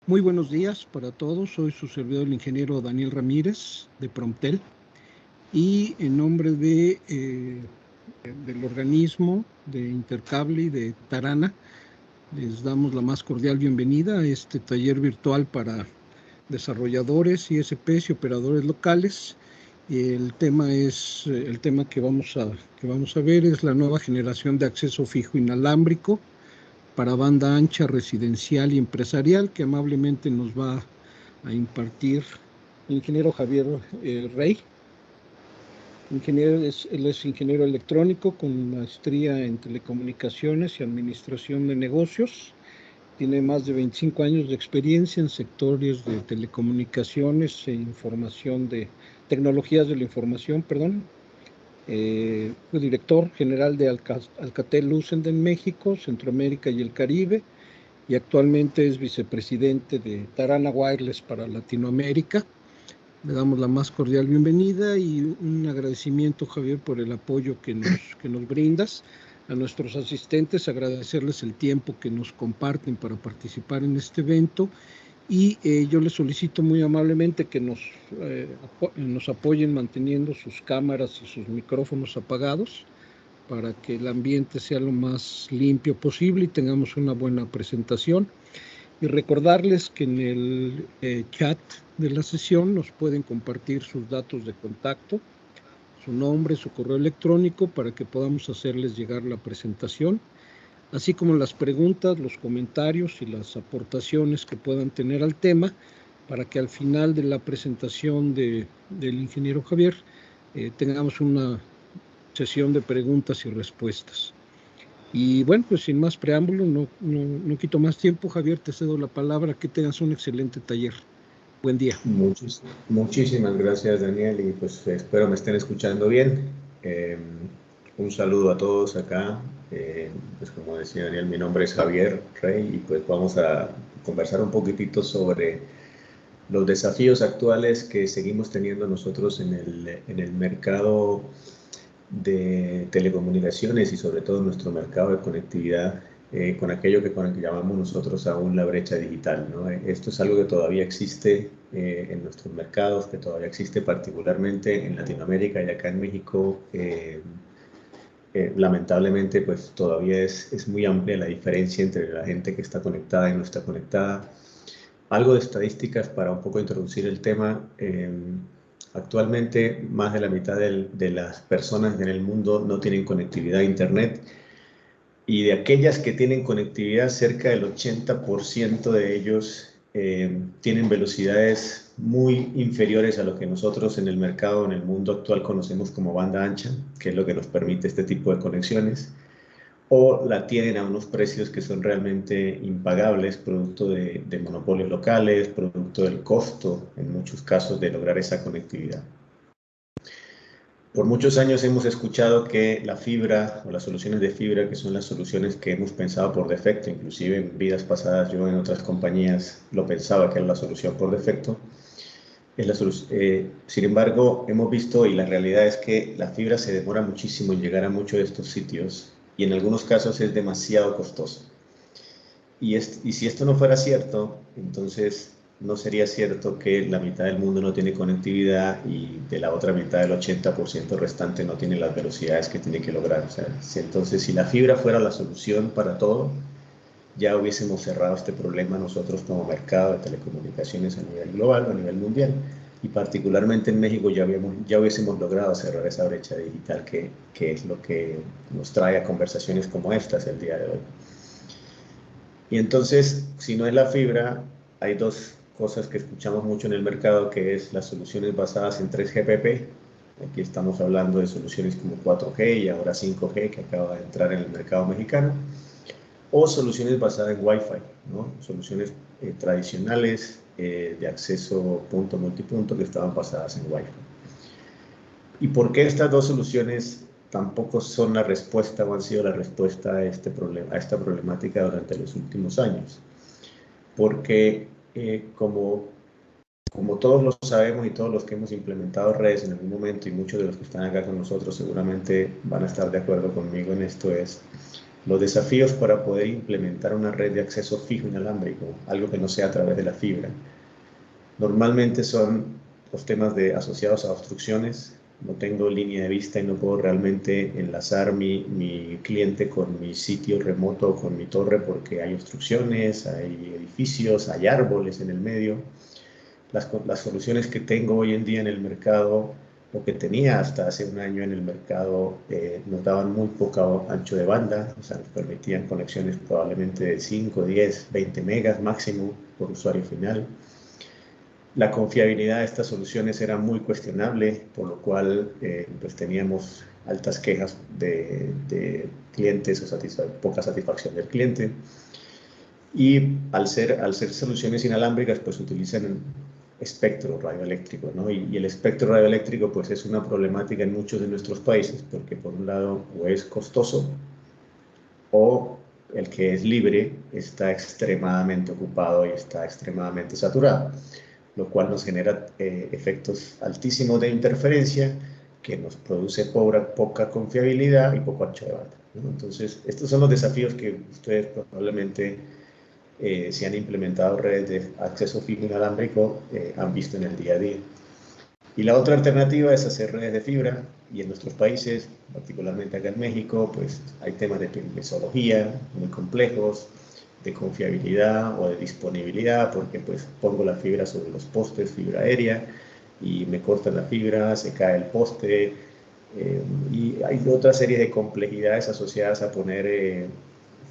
Muy buenos días para todos. Soy su servidor, el ingeniero Daniel Ramírez, de Promptel, y en nombre del organismo de Intercable y de Tarana, les damos la más cordial bienvenida a este taller virtual para desarrolladores, ISPs y operadores locales. El tema que vamos a ver es la nueva generación de acceso fijo inalámbrico para banda ancha residencial y empresarial, que amablemente nos va a impartir el ingeniero Javier Rey. Él es ingeniero electrónico con maestría en telecomunicaciones y administración de negocios. Tiene más de 25 años de experiencia en sectores de telecomunicaciones e información tecnologías de la información, perdón. Fue director general de Alcatel-Lucent en México, Centroamérica y el Caribe, y actualmente es vicepresidente de Tarana Wireless para Latinoamérica. Le damos la más cordial bienvenida y un agradecimiento, Javier, por el apoyo que nos brindas. A nuestros asistentes, agradecerles el tiempo que nos comparten para participar en este evento, y yo les solicito muy amablemente que nos apoyen manteniendo sus cámaras y sus micrófonos apagados para que el ambiente sea lo más limpio posible y tengamos una buena presentación. Y recordarles que en el chat de la sesión nos pueden compartir sus datos de contacto, su nombre, su correo electrónico, para que podamos hacerles llegar la presentación, así como las preguntas, los comentarios y las aportaciones que puedan tener al tema, para que al final de la presentación del ingeniero Javier tengamos una sesión de preguntas y respuestas. Y bueno, pues sin más preámbulo, no quito más tiempo. Javier, te cedo la palabra. Que tengas un excelente taller. Buen día. Muchísimas gracias, Daniel, y pues espero me estén escuchando bien. Un saludo a todos acá. Pues como decía Daniel, mi nombre es Javier Rey y pues vamos a conversar un poquitito sobre los desafíos actuales que seguimos teniendo nosotros en el mercado de telecomunicaciones y sobre todo en nuestro mercado de conectividad, con aquello que llamamos nosotros aún la brecha digital, ¿no? Esto es algo que todavía existe en nuestros mercados, que todavía existe particularmente en Latinoamérica y acá en México. Lamentablemente, pues todavía es muy amplia la diferencia entre la gente que está conectada y no está conectada. Algo de estadísticas para un poco introducir el tema. Actualmente, más de la mitad de las personas en el mundo no tienen conectividad a Internet, y de aquellas que tienen conectividad, cerca del 80% de ellos tienen velocidades muy inferiores a lo que nosotros en el mercado, en el mundo actual, conocemos como banda ancha, que es lo que nos permite este tipo de conexiones, o la tienen a unos precios que son realmente impagables, producto de monopolios locales, producto del costo, en muchos casos, de lograr esa conectividad. Por muchos años hemos escuchado que la fibra o las soluciones de fibra, que son las soluciones que hemos pensado por defecto, inclusive en vidas pasadas yo en otras compañías lo pensaba que era la solución por defecto, sin embargo, hemos visto, y la realidad es que la fibra se demora muchísimo en llegar a muchos de estos sitios y en algunos casos es demasiado costoso. Y si esto no fuera cierto, entonces no sería cierto que la mitad del mundo no tiene conectividad y de la otra mitad del 80% restante no tiene las velocidades que tiene que lograr. O sea, entonces, si la fibra fuera la solución para todo, ya hubiésemos cerrado este problema nosotros como mercado de telecomunicaciones a nivel global o a nivel mundial. Y particularmente en México ya hubiésemos logrado cerrar esa brecha digital que es lo que nos trae a conversaciones como estas el día de hoy. Y entonces, si no es la fibra, hay dos cosas que escuchamos mucho en el mercado, que es las soluciones basadas en 3GPP. Aquí estamos hablando de soluciones como 4G y ahora 5G, que acaba de entrar en el mercado mexicano, o soluciones basadas en Wi-Fi, ¿no? Soluciones tradicionales de acceso punto multipunto que estaban basadas en Wi-Fi. ¿Y por qué estas dos soluciones tampoco son la respuesta o han sido la respuesta a esta problemática durante los últimos años? Porque como todos lo sabemos y todos los que hemos implementado redes en algún momento, y muchos de los que están acá con nosotros seguramente van a estar de acuerdo conmigo en esto, es Los desafíos para poder implementar una red de acceso fijo inalámbrico, algo que no sea a través de la fibra, normalmente son los temas asociados a obstrucciones. No tengo línea de vista y no puedo realmente enlazar mi cliente con mi sitio remoto o con mi torre porque hay obstrucciones, hay edificios, hay árboles en el medio. Las soluciones que tengo hoy en día en el mercado, o que tenía hasta hace un año en el mercado, nos daban muy poco ancho de banda, o sea, nos permitían conexiones probablemente de 5, 10, 20 megas máximo por usuario final. La confiabilidad de estas soluciones era muy cuestionable, por lo cual pues teníamos altas quejas de clientes o poca satisfacción del cliente. Y al ser soluciones inalámbricas, pues utilizan espectro radioeléctrico, ¿no? Y el espectro radioeléctrico pues es una problemática en muchos de nuestros países, porque por un lado o es costoso, o el que es libre está extremadamente ocupado y está extremadamente saturado, lo cual nos genera efectos altísimos de interferencia que nos produce poca confiabilidad y poco ancho de banda, ¿no? Entonces, estos son los desafíos que ustedes probablemente, si han implementado redes de acceso fijo inalámbrico, han visto en el día a día. Y la otra alternativa es hacer redes de fibra, y en nuestros países, particularmente acá en México, pues hay temas de mesología muy complejos, de confiabilidad o de disponibilidad, porque pues pongo la fibra sobre los postes, fibra aérea, y me cortan la fibra, se cae el poste, y hay otra serie de complejidades asociadas a poner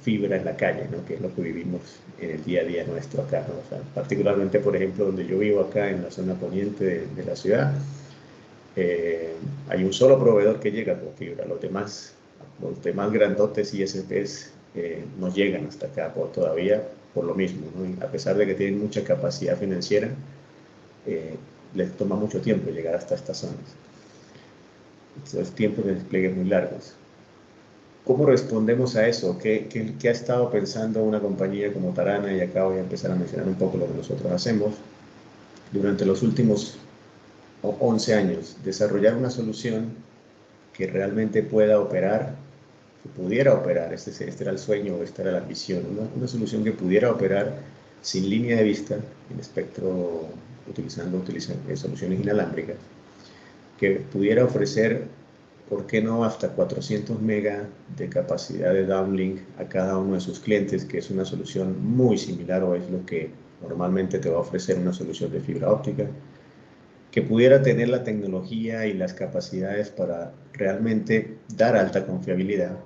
fibra en la calle, ¿no? Que es lo que vivimos en el día a día nuestro acá, ¿no? O sea, particularmente, por ejemplo, donde yo vivo acá en la zona poniente de la ciudad, hay un solo proveedor que llega con fibra, los demás grandotes y ISPs no llegan hasta acá todavía por lo mismo, ¿no? Y a pesar de que tienen mucha capacidad financiera, les toma mucho tiempo llegar hasta estas zonas. Entonces, tiempos de despliegue muy largos. ¿Cómo respondemos a eso? ¿Qué ha estado pensando una compañía como Tarana? Y acá voy a empezar a mencionar un poco lo que nosotros hacemos. Durante los últimos 11 años, desarrollar una solución que realmente pueda operar, que pudiera operar, este era el sueño, esta era la ambición, una solución que pudiera operar sin línea de vista, en espectro, utilizando soluciones inalámbricas, que pudiera ofrecer, ¿por qué no?, hasta 400 mega de capacidad de downlink a cada uno de sus clientes, que es una solución muy similar o es lo que normalmente te va a ofrecer una solución de fibra óptica, que pudiera tener la tecnología y las capacidades para realmente dar alta confiabilidad,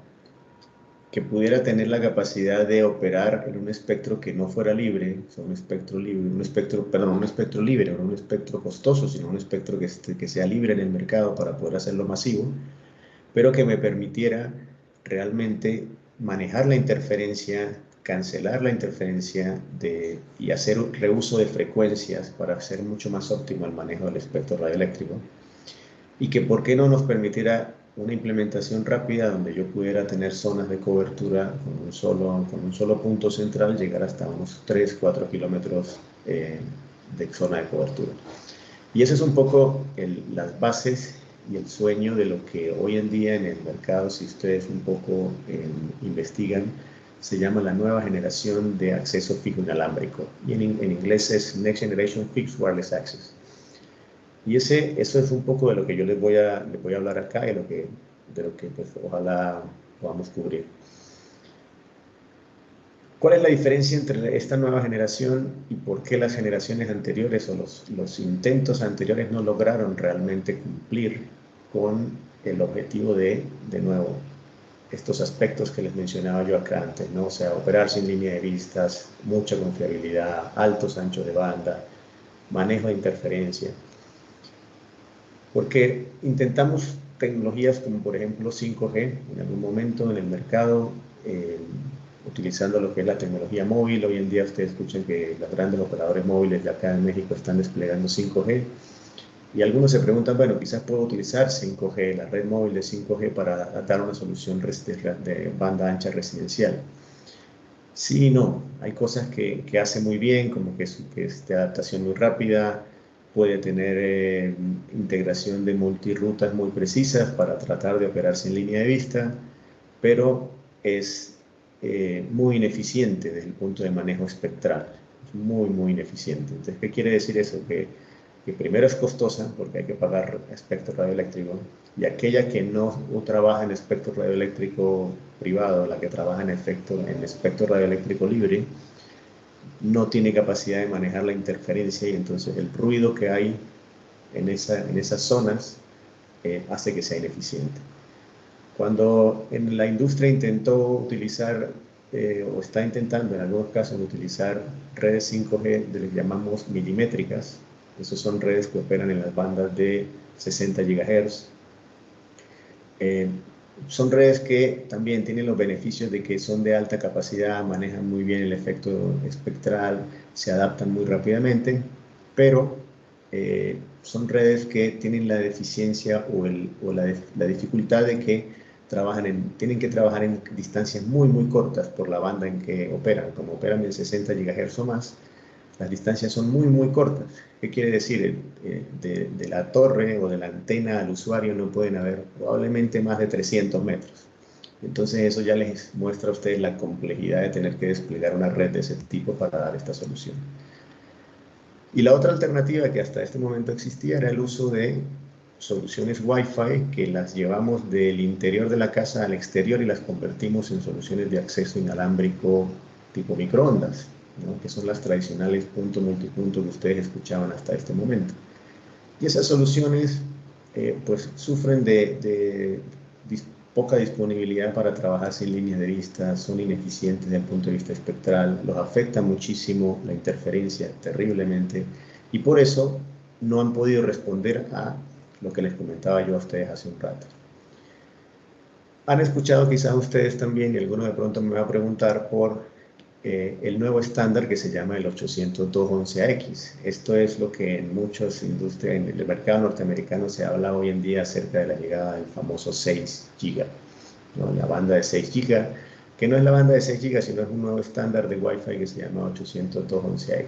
que pudiera tener la capacidad de operar en un espectro que no fuera libre, o sea, un espectro libre, no un espectro costoso, sino un espectro que sea libre en el mercado para poder hacerlo masivo, pero que me permitiera realmente manejar la interferencia, cancelar la interferencia y hacer un reuso de frecuencias para hacer mucho más óptimo el manejo del espectro radioeléctrico, y que por qué no nos permitiera una implementación rápida donde yo pudiera tener zonas de cobertura con un solo punto central, llegar hasta unos 3-4 kilómetros de zona de cobertura. Y ese es un poco las bases y el sueño de lo que hoy en día en el mercado, si ustedes un poco investigan, se llama la nueva generación de acceso fijo inalámbrico. Y en inglés es Next Generation Fixed Wireless Access. Y eso es un poco de lo que yo les voy a hablar acá y de lo que pues, ojalá podamos cubrir. ¿Cuál es la diferencia entre esta nueva generación y por qué las generaciones anteriores o los intentos anteriores no lograron realmente cumplir con el objetivo de nuevo, estos aspectos que les mencionaba yo acá antes, ¿no? O sea, operar sin línea de vistas, mucha confiabilidad, altos anchos de banda, manejo de interferencia? Porque intentamos tecnologías como por ejemplo 5G en algún momento en el mercado, utilizando lo que es la tecnología móvil. Hoy en día ustedes escuchan que los grandes operadores móviles de acá en México están desplegando 5G, y algunos se preguntan, bueno, quizás puedo utilizar 5G, la red móvil de 5G para dar una solución de banda ancha residencial. Sí y no, hay cosas que hace muy bien, como que es de adaptación muy rápida, puede tener integración de multirutas muy precisas para tratar de operar sin línea de vista, pero es muy ineficiente desde el punto de manejo espectral. Es muy, muy ineficiente. Entonces, ¿qué quiere decir eso? Que primero es costosa porque hay que pagar espectro radioeléctrico, y aquella que no trabaja en espectro radioeléctrico privado, la que trabaja en espectro radioeléctrico libre, no tiene capacidad de manejar la interferencia, y entonces el ruido que hay en esas zonas hace que sea ineficiente. Cuando en la industria intentó utilizar, o está intentando en algunos casos utilizar redes 5G, de las que llamamos milimétricas, esas son redes que operan en las bandas de 60 GHz. Son redes que también tienen los beneficios de que son de alta capacidad, manejan muy bien el efecto espectral, se adaptan muy rápidamente, pero son redes que tienen la deficiencia o la dificultad de que tienen que trabajar en distancias muy, muy cortas por la banda en que operan. Como operan en 60 GHz o más, las distancias son muy, muy cortas. ¿Qué quiere decir? De la torre o de la antena al usuario no pueden haber probablemente más de 300 metros. Entonces eso ya les muestra a ustedes la complejidad de tener que desplegar una red de ese tipo para dar esta solución. Y la otra alternativa que hasta este momento existía era el uso de soluciones Wi-Fi, que las llevamos del interior de la casa al exterior y las convertimos en soluciones de acceso inalámbrico tipo microondas, ¿no? Que son las tradicionales punto multipunto que ustedes escuchaban hasta este momento. Y esas soluciones pues sufren de poca disponibilidad para trabajar sin líneas de vista, son ineficientes desde el punto de vista espectral, los afecta muchísimo la interferencia, terriblemente, y por eso no han podido responder a lo que les comentaba yo a ustedes hace un rato. Han escuchado quizás ustedes también, y alguno de pronto me va a preguntar por el nuevo estándar que se llama el 802.11ax. Esto es lo que en muchas industrias, en el mercado norteamericano, se habla hoy en día acerca de la llegada del famoso 6 GB, ¿no? La banda de 6 GB, que no es la banda de 6 GB, sino es un nuevo estándar de Wi-Fi que se llama 802.11ax.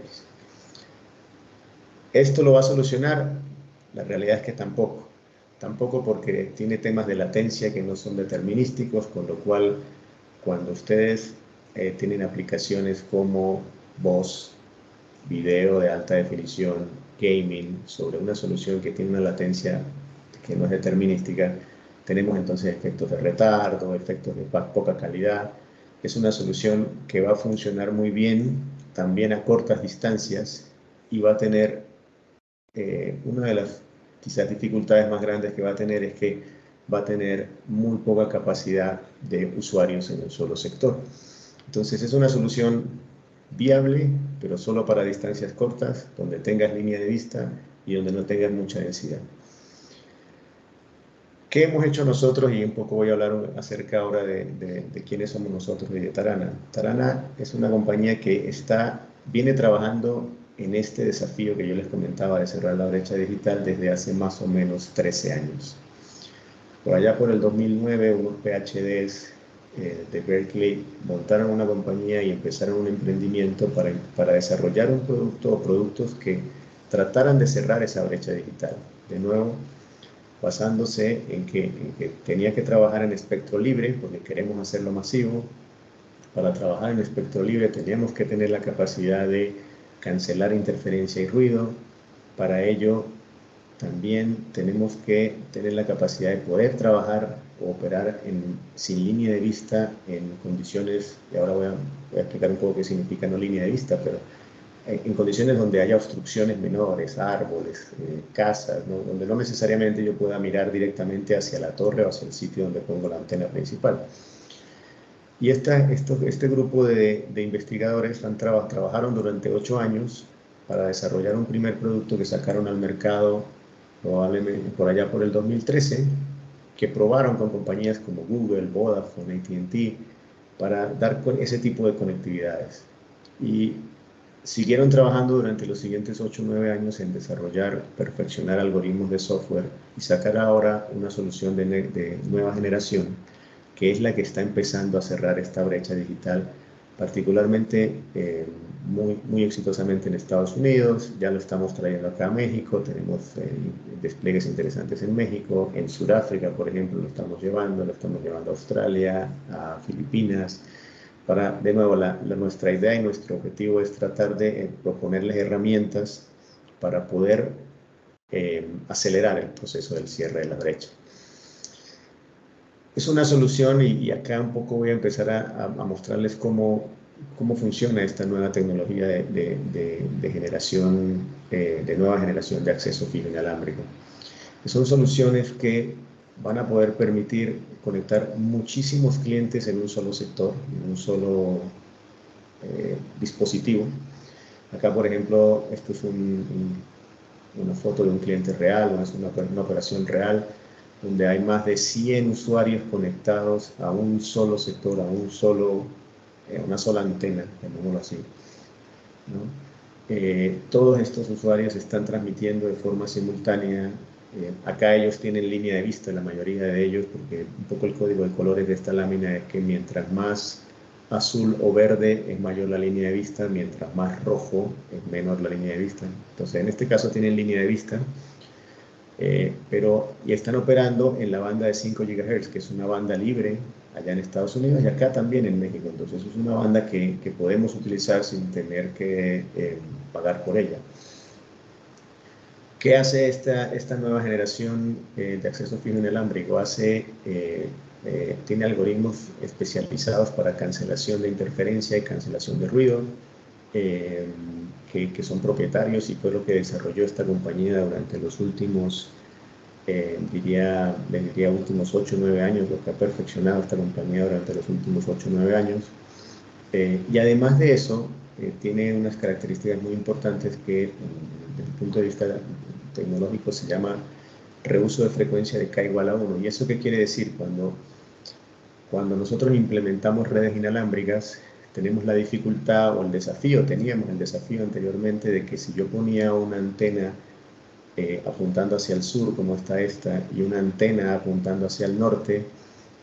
¿Esto lo va a solucionar? La realidad es que tampoco. Tampoco, porque tiene temas de latencia que no son determinísticos, con lo cual cuando ustedes tienen aplicaciones como voz, video de alta definición, gaming, sobre una solución que tiene una latencia que no es determinística, tenemos entonces efectos de retardo, efectos de poca calidad. Es una solución que va a funcionar muy bien también a cortas distancias, y va a tener una de las quizás dificultades más grandes que va a tener es que va a tener muy poca capacidad de usuarios en un solo sector. Entonces es una solución viable, pero solo para distancias cortas, donde tengas línea de vista y donde no tengas mucha densidad. ¿Qué hemos hecho nosotros? Y un poco voy a hablar acerca ahora de quiénes somos nosotros y de Tarana. Tarana es una compañía que viene trabajando en este desafío que yo les comentaba de cerrar la brecha digital desde hace más o menos 13 años. Por allá por el 2009, unos PhDs de Berkeley montaron una compañía y empezaron un emprendimiento para desarrollar un producto o productos que trataran de cerrar esa brecha digital. De nuevo, basándose en que tenía que trabajar en espectro libre, porque queremos hacerlo masivo. Para trabajar en espectro libre teníamos que tener la capacidad de cancelar interferencia y ruido. Para ello también tenemos que tener la capacidad de poder trabajar o operar sin línea de vista en condiciones, y ahora voy a explicar un poco qué significa no línea de vista, pero en condiciones donde haya obstrucciones menores, árboles, casas, ¿no? Donde no necesariamente yo pueda mirar directamente hacia la torre o hacia el sitio donde pongo la antena principal. Y este grupo de investigadores trabajaron durante 8 años para desarrollar un primer producto que sacaron al mercado probablemente por allá por el 2013, que probaron con compañías como Google, Vodafone, AT&T, para dar ese tipo de conectividades. Y siguieron trabajando durante los siguientes 8 o 9 años en desarrollar, perfeccionar algoritmos de software y sacar ahora una solución de nueva generación, que es la que está empezando a cerrar esta brecha digital, particularmente muy exitosamente en Estados Unidos. Ya lo estamos trayendo acá a México, tenemos despliegues interesantes en México, en Sudáfrica, por ejemplo, lo estamos llevando a Australia, a Filipinas. de nuevo, nuestra idea y nuestro objetivo es tratar de proponerles herramientas para poder acelerar el proceso del cierre de la brecha. Es una solución y acá un poco voy a empezar a mostrarles cómo funciona esta nueva tecnología de generación, de nueva generación de acceso fijo inalámbrico. Son soluciones que van a poder permitir conectar muchísimos clientes en un solo sector, en un solo dispositivo. Acá, por ejemplo, esto es una foto de un cliente real, es una operación real, donde hay más de 100 usuarios conectados a un solo sector, a una sola antena, llamémoslo así, ¿no? Todos estos usuarios están transmitiendo de forma simultánea. Acá ellos tienen línea de vista, la mayoría de ellos, porque un poco el código de colores de esta lámina es que mientras más azul o verde es mayor la línea de vista, mientras más rojo es menor la línea de vista. Entonces, en este caso tienen línea de vista, y están operando en la banda de 5 GHz, que es una banda libre allá en Estados Unidos y acá también en México. Entonces, es una banda que podemos utilizar sin tener que pagar por ella. ¿Qué hace esta nueva generación de acceso fijo inalámbrico? Tiene algoritmos especializados para cancelación de interferencia y cancelación de ruido, que son propietarios, y fue lo que desarrolló esta compañía durante los últimos, diría últimos 8 o 9 años, lo que ha perfeccionado esta compañía durante los últimos 8 o 9 años. Y además de eso, tiene unas características muy importantes que, desde el punto de vista tecnológico, se llama reuso de frecuencia de K igual a 1. ¿Y eso qué quiere decir? Cuando nosotros implementamos redes inalámbricas, tenemos la dificultad teníamos el desafío anteriormente de que si yo ponía una antena apuntando hacia el sur, como está esta, y una antena apuntando hacia el norte,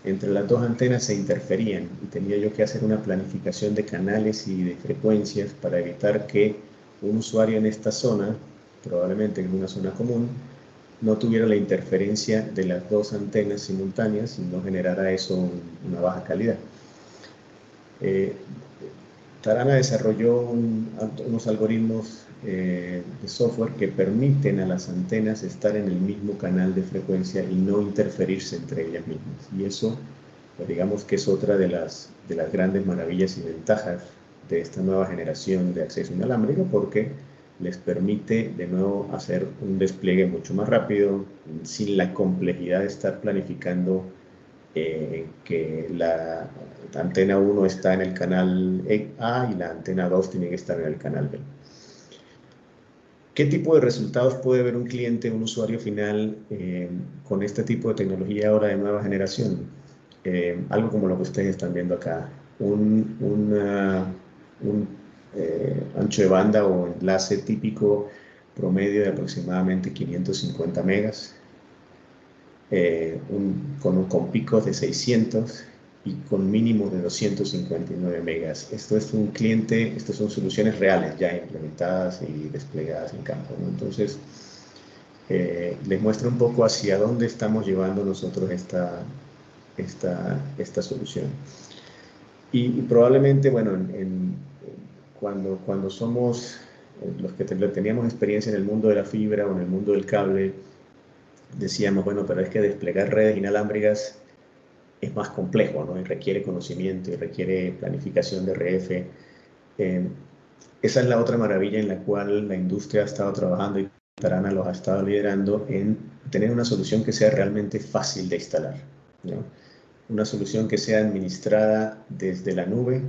entre las dos antenas se interferían y tenía yo que hacer una planificación de canales y de frecuencias para evitar que un usuario en esta zona, probablemente en una zona común, no tuviera la interferencia de las dos antenas simultáneas y no generara eso una baja calidad. Tarana desarrolló unos algoritmos de software que permiten a las antenas estar en el mismo canal de frecuencia y no interferirse entre ellas mismas. Y eso, pues digamos que es otra de las grandes maravillas y ventajas de esta nueva generación de acceso inalámbrico, porque les permite de nuevo hacer un despliegue mucho más rápido, sin la complejidad de estar planificando que la antena 1 está en el canal A y la antena 2 tiene que estar en el canal B. ¿Qué tipo de resultados puede ver un cliente, un usuario final con este tipo de tecnología ahora de nueva generación? Algo como lo que ustedes están viendo acá. Un ancho de banda o enlace típico promedio de aproximadamente 550 megas. Con picos de 600 y con mínimo de 259 megas. Esto es un cliente, estas son soluciones reales ya implementadas y desplegadas en campo, ¿no? Entonces, les muestro un poco hacia dónde estamos llevando nosotros esta solución. Y probablemente, bueno, cuando somos los que teníamos experiencia en el mundo de la fibra o en el mundo del cable, decíamos, bueno, pero es que desplegar redes inalámbricas es más complejo, ¿no? Y requiere conocimiento y requiere planificación de RF. Esa es la otra maravilla en la cual la industria ha estado trabajando y Tarana los ha estado liderando, en tener una solución que sea realmente fácil de instalar, ¿no? Una solución que sea administrada desde la nube,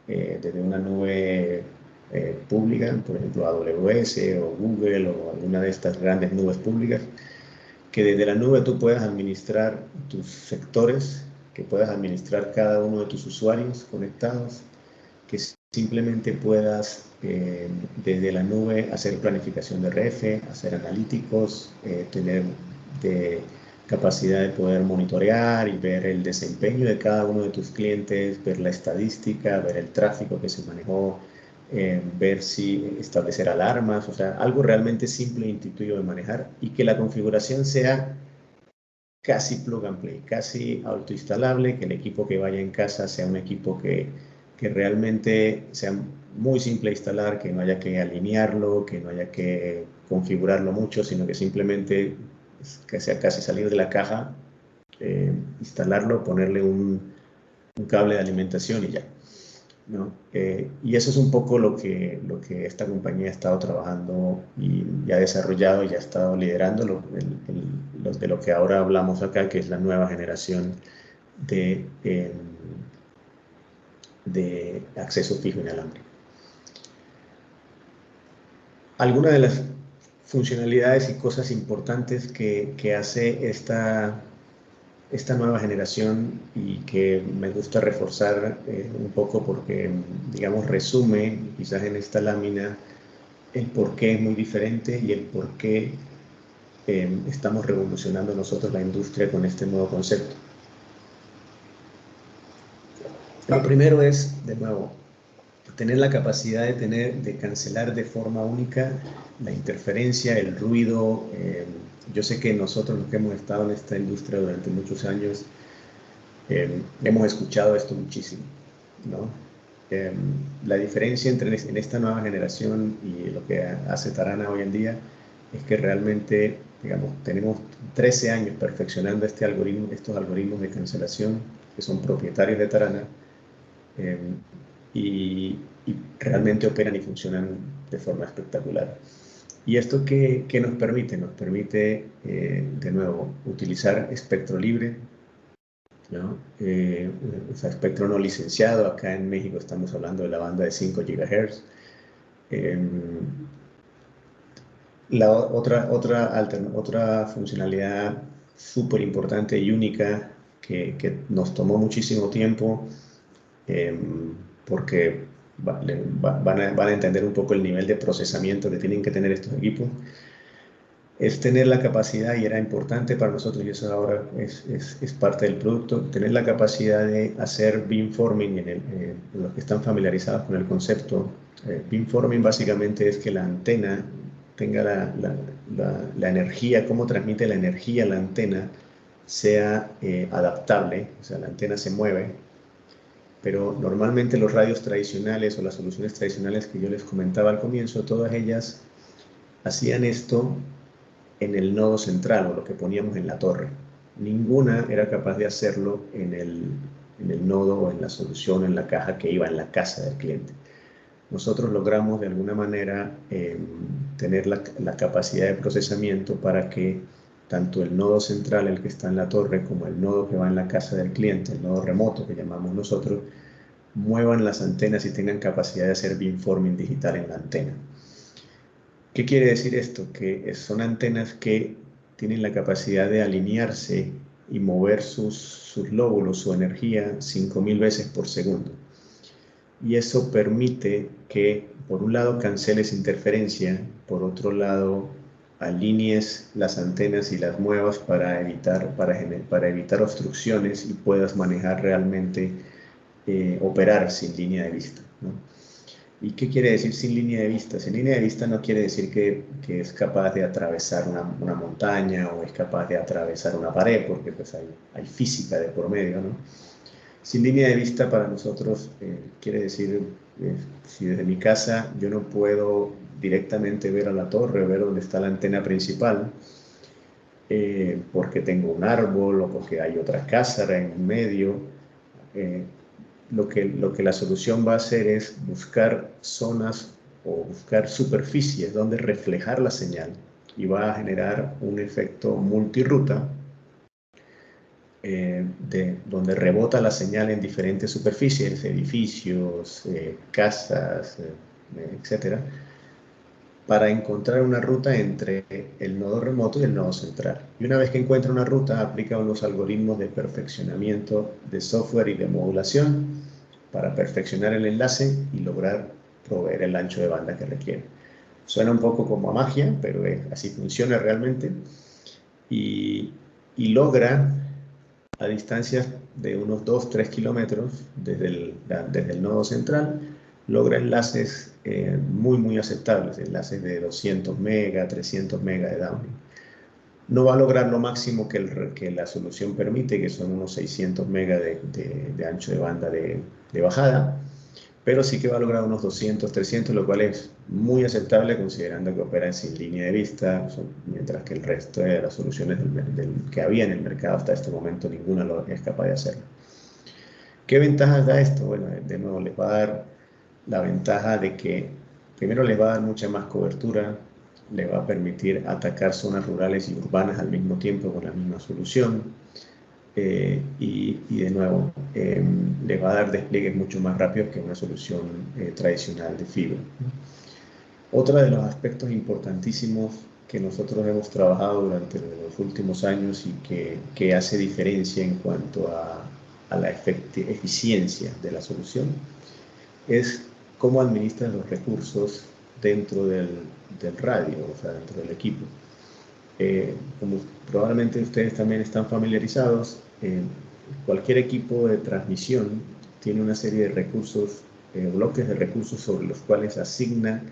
desde una nube pública, por ejemplo AWS o Google o alguna de estas grandes nubes públicas, que desde la nube tú puedas administrar tus sectores, que puedas administrar cada uno de tus usuarios conectados, que simplemente puedas desde la nube hacer planificación de RF, hacer analíticos, tener capacidad de poder monitorear y ver el desempeño de cada uno de tus clientes, ver la estadística, ver el tráfico que se manejó, ver si establecer alarmas, o sea, algo realmente simple e intuitivo de manejar, y que la configuración sea casi plug and play, casi autoinstalable, que el equipo que vaya en casa sea un equipo que que realmente sea muy simple de instalar, que no haya que alinearlo, que no haya que configurarlo mucho, sino que simplemente que sea casi salir de la caja, instalarlo, ponerle un cable de alimentación y ya, ¿no? Y eso es un poco lo que esta compañía ha estado trabajando y ha desarrollado y ha estado liderando de lo que ahora hablamos acá, que es la nueva generación de acceso fijo inalámbrico. Algunas de las funcionalidades y cosas importantes que hace esta nueva generación y que me gusta reforzar un poco porque, digamos, resume quizás en esta lámina el por qué es muy diferente y el por qué estamos revolucionando nosotros la industria con este nuevo concepto. Lo primero es, de nuevo, tener la capacidad de cancelar de forma única la interferencia, el ruido. Yo sé que nosotros, los que hemos estado en esta industria durante muchos años, hemos escuchado esto muchísimo, ¿no? La diferencia en esta nueva generación y lo que hace Tarana hoy en día es que realmente, digamos, tenemos 13 años perfeccionando estos algoritmos de cancelación que son propietarios de Tarana, y realmente operan y funcionan de forma espectacular. ¿Y esto qué nos permite? Nos permite, de nuevo, utilizar espectro libre, ¿no? O sea, espectro no licenciado. Acá en México estamos hablando de la banda de 5 GHz. Otra funcionalidad súper importante y única que nos tomó muchísimo tiempo, porque van a entender un poco el nivel de procesamiento que tienen que tener estos equipos, es tener la capacidad, y era importante para nosotros, y eso ahora es parte del producto, tener la capacidad de hacer beamforming. Los que están familiarizados con el concepto, beamforming básicamente es que la antena tenga la energía, cómo transmite la energía a la antena, sea adaptable, o sea, la antena se mueve, pero normalmente los radios tradicionales o las soluciones tradicionales que yo les comentaba al comienzo, todas ellas hacían esto en el nodo central, o lo que poníamos en la torre. Ninguna era capaz de hacerlo en el nodo o en la solución, en la caja que iba en la casa del cliente. Nosotros logramos de alguna manera tener la capacidad de procesamiento para que tanto el nodo central, el que está en la torre, como el nodo que va en la casa del cliente, el nodo remoto que llamamos nosotros, muevan las antenas y tengan capacidad de hacer beamforming digital en la antena. ¿Qué quiere decir esto? Que son antenas que tienen la capacidad de alinearse y mover sus lóbulos, su energía, 5000 veces por segundo. Y eso permite que, por un lado, canceles interferencia, por otro lado, alinees las antenas y las muevas para evitar obstrucciones y puedas manejar realmente, operar sin línea de vista, ¿no? ¿Y qué quiere decir sin línea de vista? Sin línea de vista no quiere decir que es capaz de atravesar una montaña o es capaz de atravesar una pared, porque pues hay física de por medio, ¿no? Sin línea de vista para nosotros quiere decir, si desde mi casa yo no puedo directamente ver a la torre, ver dónde está la antena principal, porque tengo un árbol o porque hay otra casa en medio, lo que la solución va a hacer es buscar zonas o buscar superficies donde reflejar la señal, y va a generar un efecto multiruta, donde rebota la señal en diferentes superficies, edificios, casas, etcétera, para encontrar una ruta entre el nodo remoto y el nodo central. Y una vez que encuentra una ruta, aplica unos algoritmos de perfeccionamiento de software y de modulación para perfeccionar el enlace y lograr proveer el ancho de banda que requiere. Suena un poco como a magia, pero así funciona realmente, y logra, a distancias de unos 2-3 kilómetros desde el nodo central, logra enlaces muy aceptables, enlaces de 200 mega, 300 mega de downlink. No va a lograr lo máximo que la solución permite, que son unos 600 mega de ancho de banda de bajada, pero sí que va a lograr unos 200, 300, lo cual es muy aceptable considerando que opera sin línea de vista, mientras que el resto de las soluciones que había en el mercado hasta este momento, ninguna es capaz de hacerlo. ¿Qué ventajas da esto? Bueno, de nuevo, les va a dar la ventaja de que primero les va a dar mucha más cobertura, le va a permitir atacar zonas rurales y urbanas al mismo tiempo con la misma solución. Y de nuevo, le va a dar despliegues mucho más rápidos que una solución tradicional de fibra. Otro de los aspectos importantísimos que nosotros hemos trabajado durante los últimos años y que hace diferencia en cuanto a la eficiencia de la solución es cómo administran los recursos dentro del radio, o sea, dentro del equipo. Como probablemente ustedes también están familiarizados, cualquier equipo de transmisión tiene una serie de recursos, bloques de recursos sobre los cuales asigna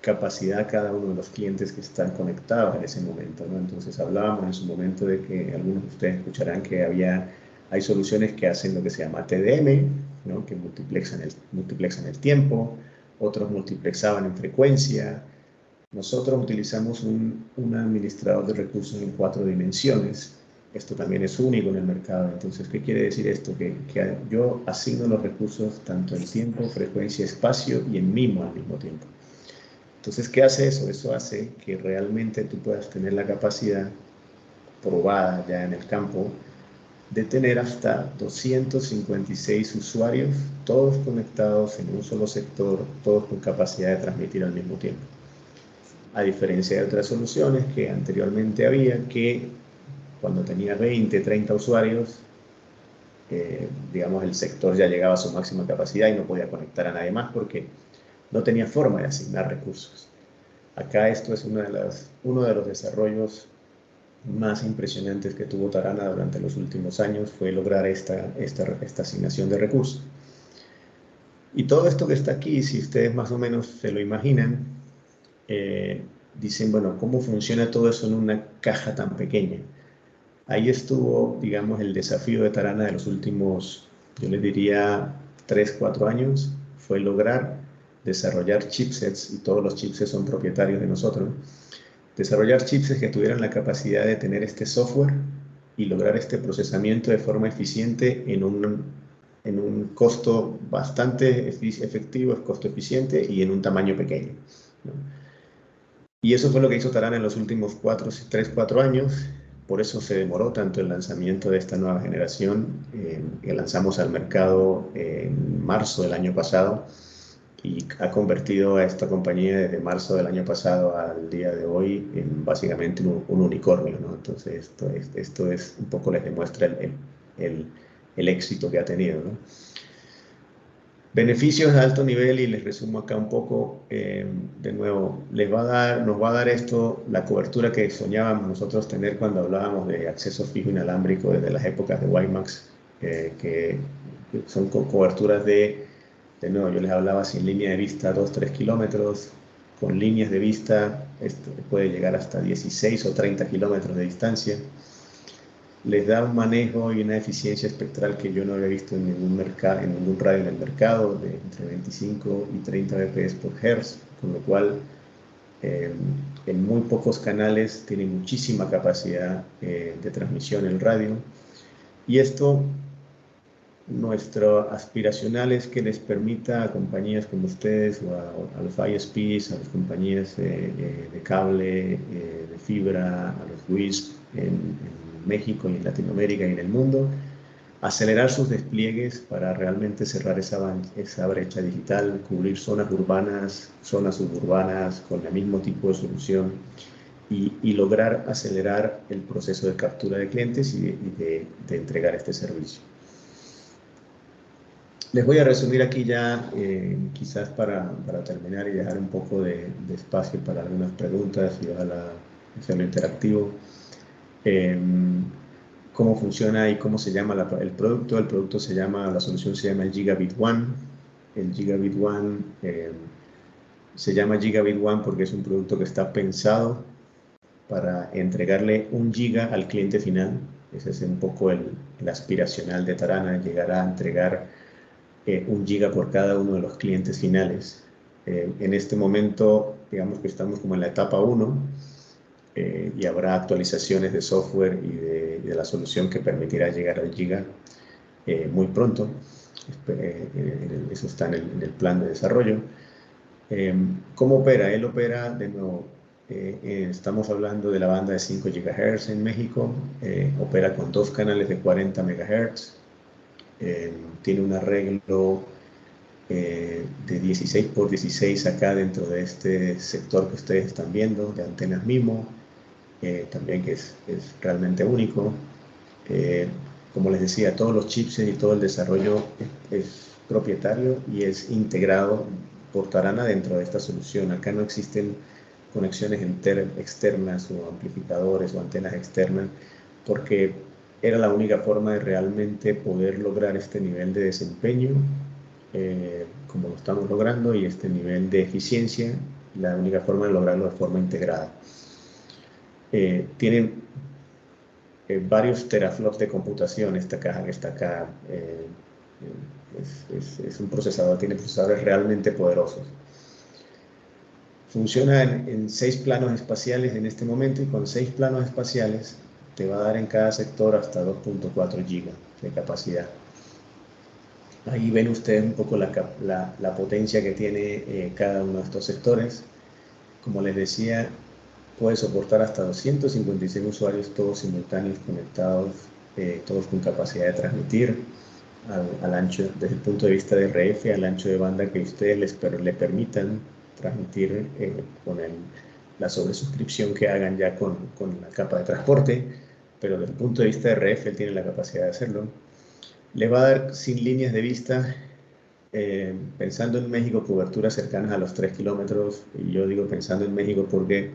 capacidad a cada uno de los clientes que están conectados en ese momento, ¿no? Entonces hablábamos en su momento de que algunos de ustedes escucharán que hay soluciones que hacen lo que se llama TDM, ¿no? Que multiplexan el tiempo, otros multiplexaban en frecuencia. Nosotros utilizamos un administrador de recursos en 4 dimensiones. Esto también es único en el mercado. Entonces, ¿qué quiere decir esto? Que yo asigno los recursos tanto en tiempo, frecuencia, espacio y en mimo al mismo tiempo. Entonces, ¿qué hace eso? Eso hace que realmente tú puedas tener la capacidad probada ya en el campo de tener hasta 256 usuarios, todos conectados en un solo sector, todos con capacidad de transmitir al mismo tiempo. A diferencia de otras soluciones que anteriormente había, que cuando tenía 20, 30 usuarios, digamos, el sector ya llegaba a su máxima capacidad y no podía conectar a nadie más porque no tenía forma de asignar recursos. Acá esto es uno de los desarrollos más impresionantes que tuvo Tarana durante los últimos años, fue lograr esta asignación de recursos. Y todo esto que está aquí, si ustedes más o menos se lo imaginan, dicen, bueno, ¿cómo funciona todo eso en una caja tan pequeña? Ahí estuvo, digamos, el desafío de Tarana de los últimos, yo les diría, 3, 4 años, fue lograr desarrollar chipsets, y todos los chipsets son propietarios de nosotros, desarrollar chipsets que tuvieran la capacidad de tener este software y lograr este procesamiento de forma eficiente en un costo bastante efectivo, es costo eficiente y en un tamaño pequeño, ¿no? Y eso fue lo que hizo Tarana en los últimos 3, 4 años. Por eso se demoró tanto el lanzamiento de esta nueva generación, que lanzamos al mercado en marzo del año pasado, y ha convertido a esta compañía desde marzo del año pasado al día de hoy en básicamente un unicornio, ¿no? Entonces esto es un poco, les demuestra el éxito que ha tenido, ¿no? Beneficios de alto nivel, y les resumo acá un poco, de nuevo, nos va a dar esto la cobertura que soñábamos nosotros tener cuando hablábamos de acceso fijo inalámbrico desde las épocas de WiMAX, que son coberturas de nuevo, yo les hablaba sin línea de vista 2-3 kilómetros, con líneas de vista esto puede llegar hasta 16 o 30 kilómetros de distancia. Les da un manejo y una eficiencia espectral que yo no había visto en ningún radio en el mercado, de entre 25 y 30 bps por hertz, con lo cual en muy pocos canales tiene muchísima capacidad de transmisión el radio. Y esto, nuestro aspiracional es que les permita a compañías como ustedes o a los ISPs, a las compañías de cable, de fibra, a los WISP en México y en Latinoamérica y en el mundo, acelerar sus despliegues para realmente cerrar esa brecha digital, cubrir zonas urbanas, zonas suburbanas con el mismo tipo de solución y lograr acelerar el proceso de captura de clientes y de entregar este servicio. Les voy a resumir aquí ya, quizás para terminar y dejar un poco de espacio para algunas preguntas y hacerlo interactivo. Cómo funciona y cómo se llama el producto. El producto la solución se llama el Gigabit One. El Gigabit One se llama Gigabit One porque es un producto que está pensado para entregarle 1 giga al cliente final. Ese es un poco el aspiracional de Tarana, llegar a entregar 1 giga por cada uno de los clientes finales. En este momento, digamos que estamos como en la etapa 1 y habrá actualizaciones de software y de la solución que permitirá llegar al giga muy pronto. Eso está en el plan de desarrollo. ¿Cómo opera? Él opera, de nuevo, estamos hablando de la banda de 5 GHz en México, opera con 2 canales de 40 MHz, tiene un arreglo de 16 por 16 acá dentro de este sector que ustedes están viendo, de antenas MIMO, también que es realmente único. Como les decía, todos los chips y todo el desarrollo es propietario y es integrado por Tarana dentro de esta solución. Acá no existen conexiones externas o amplificadores o antenas externas, porque era la única forma de realmente poder lograr este nivel de desempeño como lo estamos logrando, y este nivel de eficiencia, la única forma de lograrlo de forma integrada. Tienen varios teraflops de computación esta caja que está acá. Es un procesador, tiene procesadores realmente poderosos. Funciona en 6 planos espaciales en este momento, y con 6 planos espaciales te va a dar en cada sector hasta 2.4 GB de capacidad. Ahí ven ustedes un poco la potencia que tiene cada uno de estos sectores. Como les decía, puede soportar hasta 256 usuarios, todos simultáneos, conectados, todos con capacidad de transmitir al ancho, desde el punto de vista de RF, al ancho de banda que ustedes le permitan transmitir con la sobresuscripción que hagan ya con la capa de transporte, pero desde el punto de vista de RF él tiene la capacidad de hacerlo. Le va a dar sin líneas de vista, pensando en México, coberturas cercanas a los 3 kilómetros, y yo digo pensando en México porque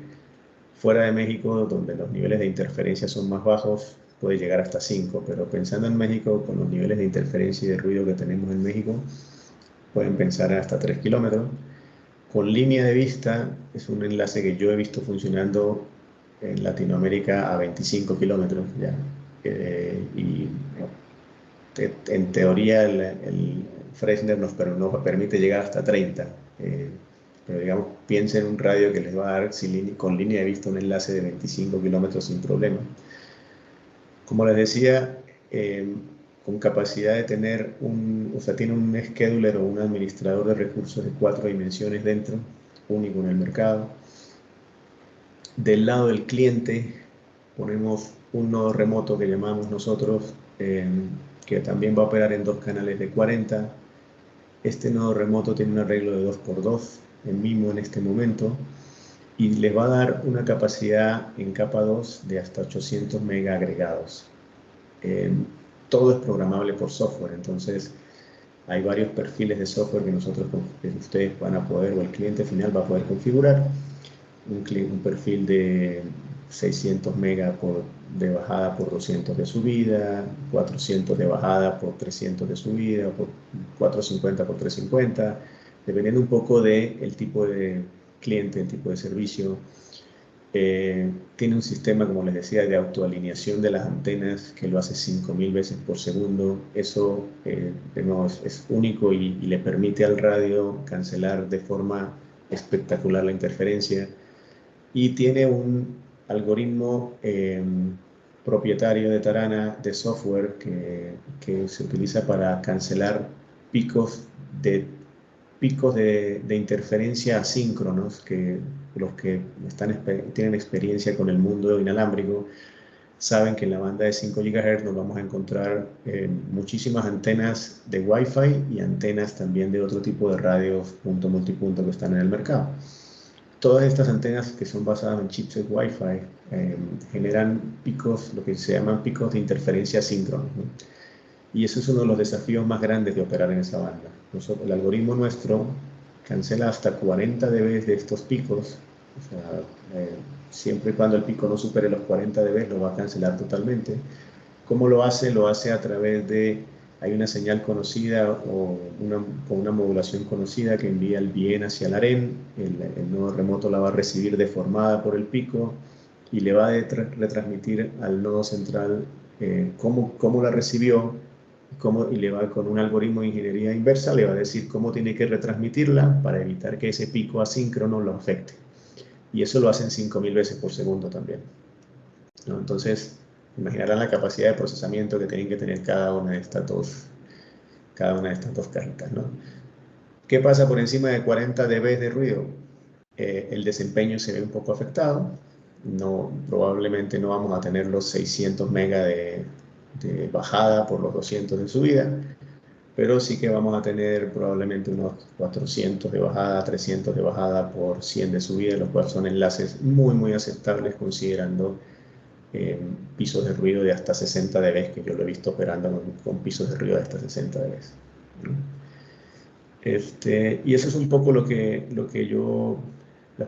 fuera de México, donde los niveles de interferencia son más bajos, puede llegar hasta 5, pero pensando en México, con los niveles de interferencia y de ruido que tenemos en México, pueden pensar hasta 3 kilómetros. Con línea de vista, es un enlace que yo he visto funcionando en Latinoamérica a 25 kilómetros ya. Y en teoría el Fresnel nos permite llegar hasta 30. Pero digamos, piensen en un radio que les va a dar con línea de vista un enlace de 25 kilómetros sin problema. Como les decía, con capacidad de tener tiene un scheduler o un administrador de recursos de 4 dimensiones dentro, único en el mercado. Del lado del cliente ponemos un nodo remoto que llamamos nosotros, que también va a operar en 2 canales de 40. Este nodo remoto tiene un arreglo de 2x2 en MIMO en este momento, y les va a dar una capacidad en capa 2 de hasta 800 mega agregados. Todo es programable por software, entonces hay varios perfiles de software que ustedes van a poder, o el cliente final va a poder configurar. Un perfil de 600 mega de bajada por 200 de subida, 400 de bajada por 300 de subida, por 450 por 350, dependiendo un poco del tipo de cliente, el tipo de servicio. Tiene un sistema, como les decía, de autoalineación de las antenas que lo hace 5000 veces por segundo. Eso de nuevo es único y le permite al radio cancelar de forma espectacular la interferencia. Y tiene un algoritmo propietario de Tarana de software que se utiliza para cancelar picos de interferencia asíncronos, que los que tienen experiencia con el mundo inalámbrico saben que en la banda de 5 GHz nos vamos a encontrar muchísimas antenas de Wi-Fi y antenas también de otro tipo de radios punto multipunto que están en el mercado. Todas estas antenas que son basadas en chipset Wi-Fi generan picos, lo que se llaman picos de interferencia asíncronos, ¿no? Y eso es uno de los desafíos más grandes de operar en esa banda. El algoritmo nuestro cancela hasta 40 dB de estos picos. O sea, siempre y cuando el pico no supere los 40 dB lo va a cancelar totalmente. ¿Cómo lo hace? Lo hace a través de, hay una señal conocida o con una modulación conocida que envía el bien hacia el AREN. El nodo remoto la va a recibir deformada por el pico y le va a retransmitir al nodo central cómo la recibió, y le va con un algoritmo de ingeniería inversa, le va a decir cómo tiene que retransmitirla para evitar que ese pico asíncrono lo afecte. Y eso lo hacen 5000 veces por segundo también, ¿no? Entonces, imaginarán la capacidad de procesamiento que tienen que tener cada una de estas dos cajitas, ¿no? ¿Qué pasa por encima de 40 dB de ruido? El desempeño se ve un poco afectado. Probablemente no vamos a tener los 600 megas de bajada por los 200 de subida, pero sí que vamos a tener probablemente unos 400 de bajada, 300 de bajada por 100 de subida, los cuales son enlaces muy, muy aceptables considerando pisos de ruido de hasta 60 dB, que yo lo he visto operando con pisos de ruido de hasta 60 dB. Y eso es un poco lo que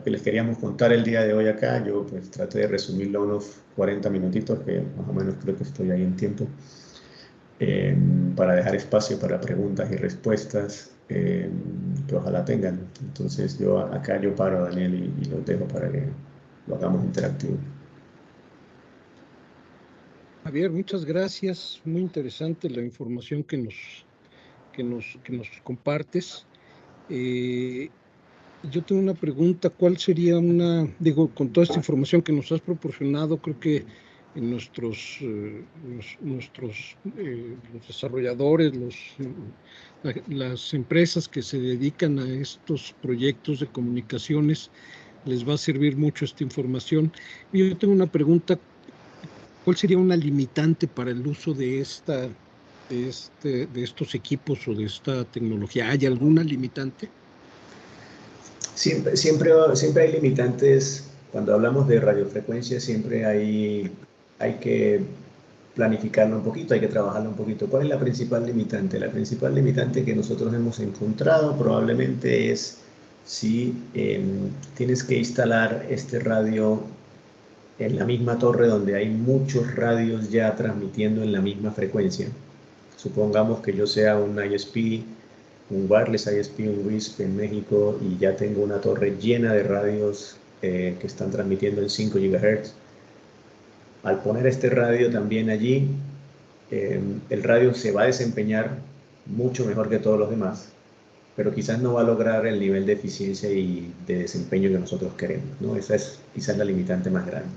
les queríamos contar el día de hoy acá. Yo pues traté de resumirlo a unos 40 minutitos, que más o menos creo que estoy ahí en tiempo, para dejar espacio para preguntas y respuestas que ojalá tengan. Entonces acá yo paro, Daniel, y los dejo para que lo hagamos interactivo. Javier, muchas gracias. Muy interesante la información que nos compartes. Yo tengo una pregunta. ¿Cuál sería con toda esta información que nos has proporcionado, creo que en nuestros los desarrolladores, las empresas que se dedican a estos proyectos de comunicaciones, les va a servir mucho esta información? Yo tengo una pregunta. ¿Cuál sería una limitante para el uso de estos equipos o de esta tecnología? ¿Hay alguna limitante? Siempre hay limitantes. Cuando hablamos de radiofrecuencia, siempre hay que planificarlo un poquito, hay que trabajarlo un poquito. ¿Cuál es la principal limitante? La principal limitante que nosotros hemos encontrado probablemente es si tienes que instalar este radio en la misma torre donde hay muchos radios ya transmitiendo en la misma frecuencia. Supongamos que yo sea un ISP, un wireless ISP, un WISP en México, y ya tengo una torre llena de radios que están transmitiendo en 5 GHz. Al poner este radio también allí, el radio se va a desempeñar mucho mejor que todos los demás, pero quizás no va a lograr el nivel de eficiencia y de desempeño que nosotros queremos, ¿no? Esa es quizás la limitante más grande.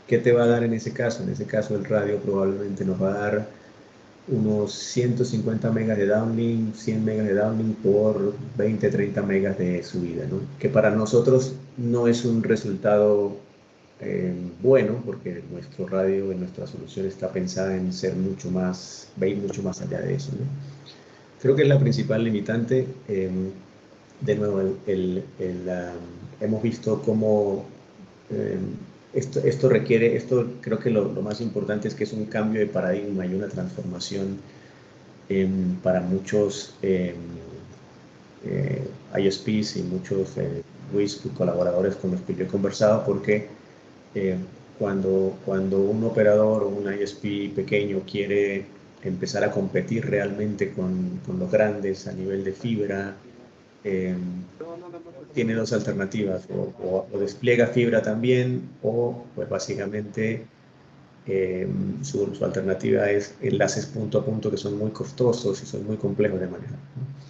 ¿Qué te va a dar en ese caso? En ese caso el radio probablemente nos va a dar unos 150 megas de downlink, 100 megas de downlink por 20, 30 megas de subida, ¿no? Que para nosotros no es un resultado bueno, porque nuestro radio, nuestra solución está pensada en ser va a ir mucho más allá de eso, ¿no? Creo que es la principal limitante. De nuevo, hemos visto cómo esto creo que lo más importante es que es un cambio de paradigma y una transformación para muchos ISPs y muchos WISP colaboradores con los que yo he conversado, porque cuando un operador o un ISP pequeño quiere empezar a competir realmente con los grandes a nivel de fibra, tiene dos alternativas: o despliega fibra también, o pues básicamente su alternativa es enlaces punto a punto, que son muy costosos y son muy complejos de manejar, ¿no?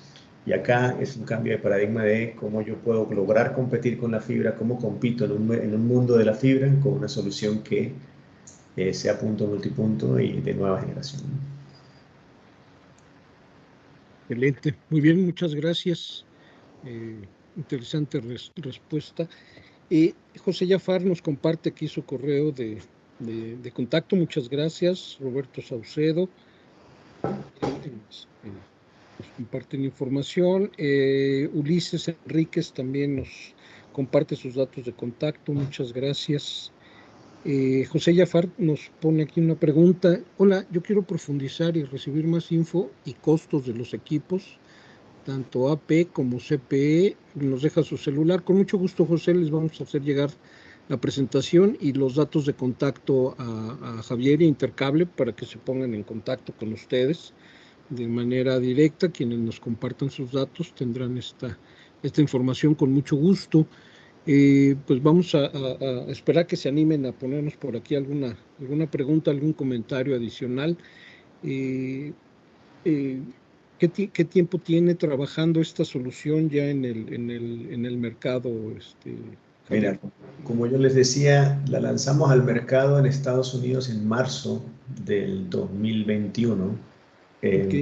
Y acá es un cambio de paradigma de cómo yo puedo lograr competir con la fibra, cómo compito en un mundo de la fibra con una solución que sea punto multipunto y de nueva generación, ¿no? Excelente. Muy bien, muchas gracias. Interesante respuesta. José Jafar nos comparte aquí su correo de contacto. Muchas gracias. Roberto Saucedo nos comparten información. Ulises Enríquez también nos comparte sus datos de contacto. Muchas gracias. José Jafar nos pone aquí una pregunta. Hola, yo quiero profundizar y recibir más info y costos de los equipos, tanto AP como CPE. Nos deja su celular. Con mucho gusto, José, les vamos a hacer llegar la presentación y los datos de contacto a Javier y Intercable para que se pongan en contacto con ustedes de manera directa. Quienes nos compartan sus datos tendrán esta información con mucho gusto. Pues vamos a esperar que se animen a ponernos por aquí alguna pregunta, algún comentario adicional. ¿qué tiempo tiene trabajando esta solución ya en el mercado, Javier? Mira, como yo les decía, la lanzamos al mercado en Estados Unidos en marzo del 2021. Eh, Ok.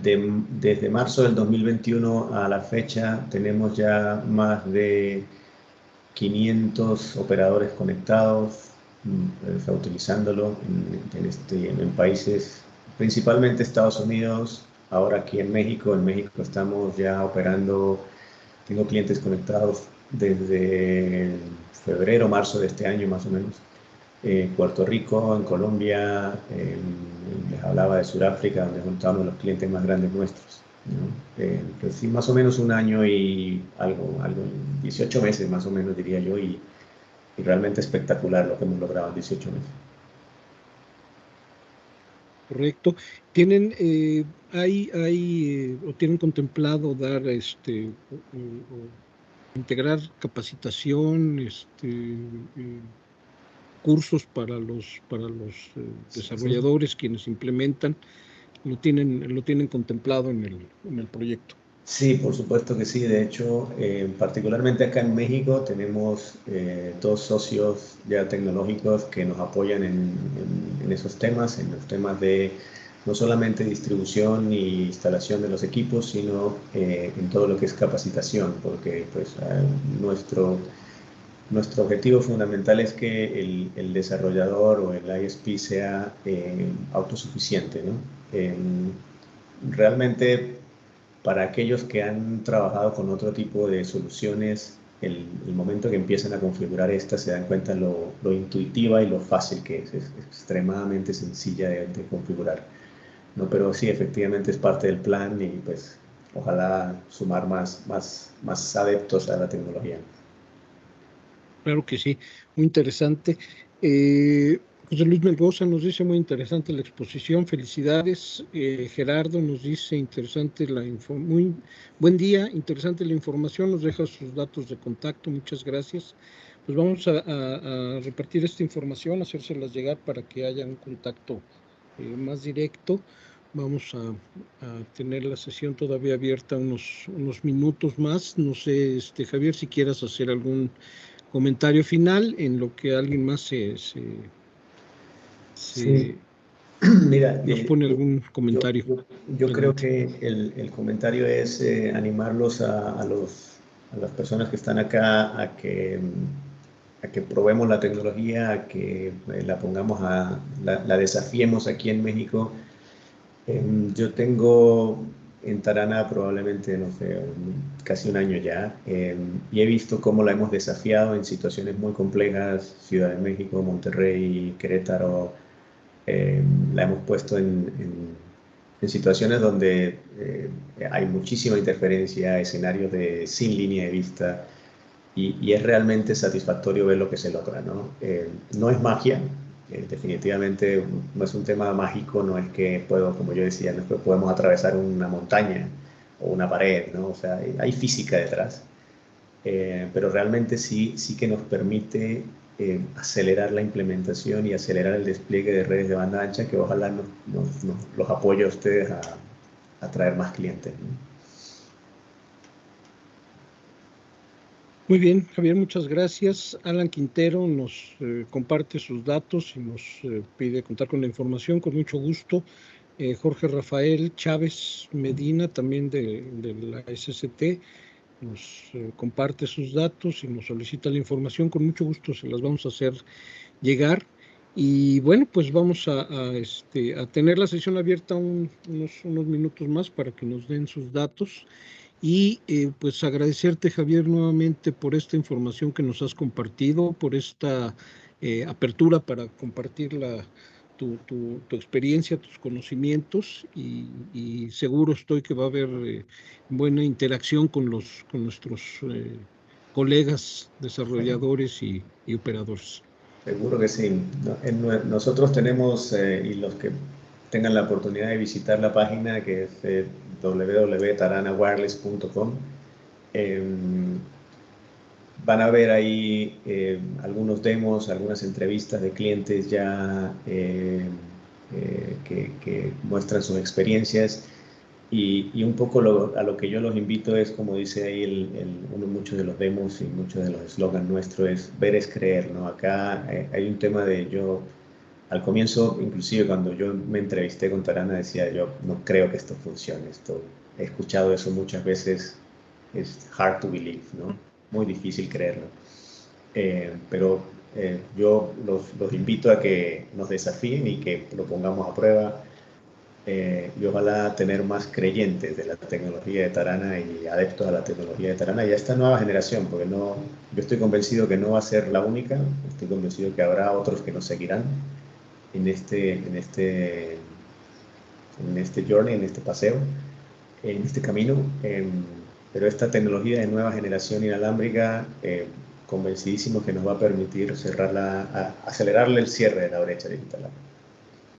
Desde marzo del 2021 a la fecha tenemos ya más de 500 operadores conectados, está utilizándolo en países, principalmente Estados Unidos, ahora aquí en México. En México estamos ya operando, tengo clientes conectados desde febrero, marzo de este año más o menos. Puerto Rico, en Colombia, les hablaba de Sudáfrica, donde juntamos los clientes más grandes nuestros, ¿no? Pues sí, más o menos un año y algo, 18 meses más o menos diría yo, y realmente espectacular lo que hemos logrado en 18 meses. Correcto. O tienen contemplado dar, o integrar capacitación, cursos para los Sí, desarrolladores, quienes implementan, lo tienen contemplado en el proyecto? sí, por supuesto que sí. De hecho, particularmente acá en México tenemos dos socios ya tecnológicos que nos apoyan en esos temas, en los temas de no solamente distribución y instalación de los equipos, sino en todo lo que es capacitación, porque pues, nuestro objetivo fundamental es que el desarrollador o el ISP sea autosuficiente, ¿no? Realmente, para aquellos que han trabajado con otro tipo de soluciones, el momento que empiezan a configurar esta se dan cuenta lo intuitiva y lo fácil que es extremadamente sencilla de configurar, ¿no? Pero sí, efectivamente es parte del plan, y pues ojalá sumar más adeptos a la tecnología. Claro que sí, muy interesante. Eh, José Luis Melgoza nos dice muy interesante la exposición, felicidades. Gerardo nos dice interesante muy buen día, interesante la información, nos deja sus datos de contacto, muchas gracias. Pues vamos a repartir esta información, hacérselas llegar para que haya un contacto más directo. Vamos a tener la sesión todavía abierta unos minutos más. No sé, Javier, si quieras hacer algún comentario final en lo que alguien más Sí, se mira, nos pone yo, algún yo, comentario. yo, yo creo Adelante. que el comentario es animarlos a las personas que están acá a que probemos la tecnología, a que la pongamos la desafiemos aquí en México. Yo tengo en Tarana probablemente, no sé, casi un año ya, y he visto cómo la hemos desafiado en situaciones muy complejas: Ciudad de México, Monterrey, Querétaro. La hemos puesto en situaciones donde hay muchísima interferencia, escenarios sin línea de vista, y es realmente satisfactorio ver lo que se logra, ¿no? No es magia, definitivamente no es un tema mágico, no es que como yo decía, no es que podemos atravesar una montaña o una pared, ¿no? O sea, hay física detrás. Pero realmente sí que nos permite acelerar la implementación y acelerar el despliegue de redes de banda ancha, que ojalá los apoye a ustedes a traer más clientes, ¿no? Muy bien, Javier, muchas gracias. Alan Quintero nos comparte sus datos y nos pide contar con la información con mucho gusto. Jorge Rafael Chávez Medina, también de la SCT, nos comparte sus datos y nos solicita la información. Con mucho gusto se las vamos a hacer llegar. Y bueno, pues vamos a tener la sesión abierta unos minutos más para que nos den sus datos. Y pues agradecerte, Javier, nuevamente por esta información que nos has compartido, por esta apertura para compartir tu experiencia, tus conocimientos, y seguro estoy que va a haber buena interacción con nuestros colegas desarrolladores y operadores. Seguro que sí. Nosotros tenemos, y los que tengan la oportunidad de visitar la página, que es www.taranawireless.com, van a ver ahí algunos demos, algunas entrevistas de clientes ya que muestran sus experiencias. Y un poco a lo que yo los invito es, como dice ahí muchos de los demos y muchos de los eslogans nuestros, es ver es creer, ¿no? Acá hay un tema de al comienzo, inclusive cuando yo me entrevisté con Tarana, decía yo, no creo que esto funcione, he escuchado eso muchas veces, es hard to believe, ¿no? Muy difícil creerlo. Pero yo los invito a que nos desafíen y que lo pongamos a prueba, y ojalá tener más creyentes de la tecnología de Tarana y adeptos a la tecnología de Tarana y a esta nueva generación, porque yo estoy convencido que no va a ser la única, estoy convencido que habrá otros que nos seguirán en este journey, en este paseo, en este camino, pero esta tecnología de nueva generación inalámbrica, convencidísimo que nos va a permitir acelerarle el cierre de la brecha digital.